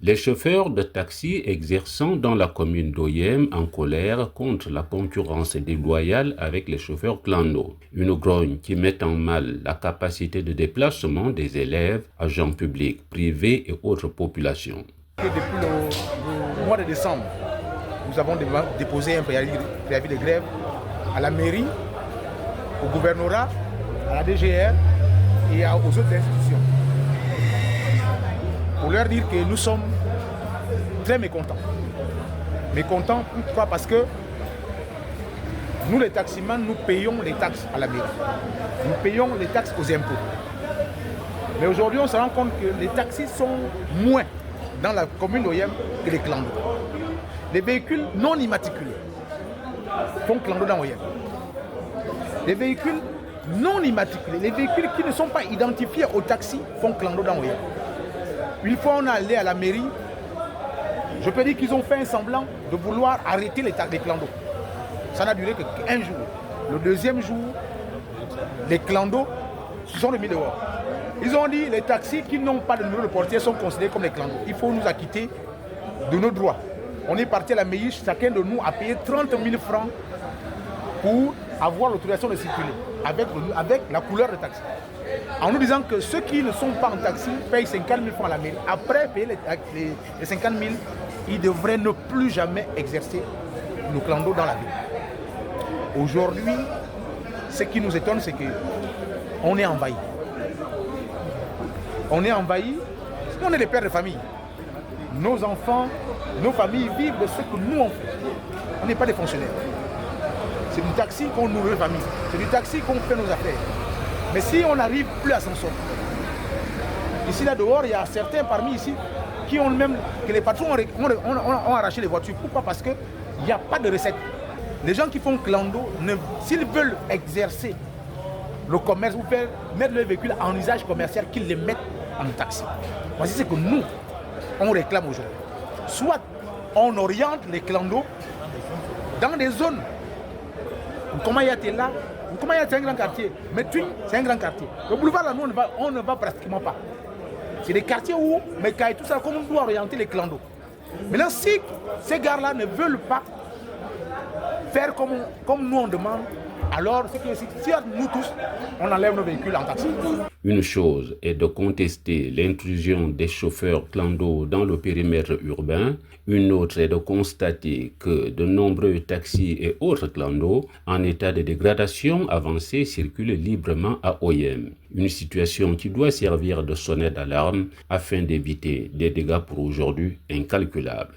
Les chauffeurs de taxi exerçant dans la commune d'Oyem en colère contre la concurrence déloyale avec les chauffeurs clandos. Une grogne qui met en mal la capacité de déplacement des élèves, agents publics, privés et autres populations. Depuis le mois de décembre, nous avons déposé un préavis de grève à la mairie, au gouvernorat, à la DGR et aux autres institutions. Pour leur dire que nous sommes très mécontents. Mécontents, pourquoi? Parce que nous les taximans, nous payons les taxes à la mairie. Nous payons les taxes aux impôts. Mais aujourd'hui, on se rend compte que les taxis sont moins dans la commune d'Oyem que les clandos. Les véhicules non immatriculés font clando dans Oyem. Les véhicules non immatriculés, les véhicules qui ne sont pas identifiés au taxi font clando dans Oyem. Une fois on est allé à la mairie, je peux dire qu'ils ont fait un semblant de vouloir arrêter les clandos. Ça n'a duré qu'un jour. Le deuxième jour, les clandos se sont remis dehors. Ils ont dit les taxis qui n'ont pas de numéro de portier sont considérés comme des clandos. Il faut nous acquitter de nos droits. On est parti à la mairie, chacun de nous a payé 30 000 francs pour avoir l'autorisation de circuler avec la couleur de taxi. En nous disant que ceux qui ne sont pas en taxi payent 50 000 francs à la mairie. Après payer les 50 000, ils devraient ne plus jamais exercer nos clandos dans la ville. Aujourd'hui, ce qui nous étonne, c'est qu'on est envahi. On est envahi, on est des pères de famille. Nos enfants, nos familles vivent de ce que nous on fait. On n'est pas des fonctionnaires. C'est du taxi qu'on nourrit les familles. C'est du taxi qu'on fait nos affaires. Mais si on n'arrive plus à s'en sortir, ici là dehors, il y a certains parmi ici qui ont même, que les patrons ont arraché les voitures. Pourquoi? Parce qu'il n'y a pas de recette. Les gens qui font clando, s'ils veulent exercer le commerce ou mettre le véhicule en usage commercial, qu'ils les mettent en taxi. Voici ce que nous, on réclame aujourd'hui. Soit on oriente les clandos dans des zones. Comment il y a là? Comment il y a c'est un grand quartier? Mais Twin, c'est un grand quartier. Le boulevard là, nous, on ne va pratiquement pas. C'est des quartiers où, mais tout ça, comme on doit orienter les clandos. Maintenant, si ces gars-là ne veulent pas faire comme nous on demande, alors si nous tous, on enlève nos véhicules en taxi. Une chose est de contester l'intrusion des chauffeurs clandos dans le périmètre urbain, une autre est de constater que de nombreux taxis et autres clandos en état de dégradation avancée circulent librement à Oyem. Une situation qui doit servir de sonnette d'alarme afin d'éviter des dégâts pour aujourd'hui incalculables.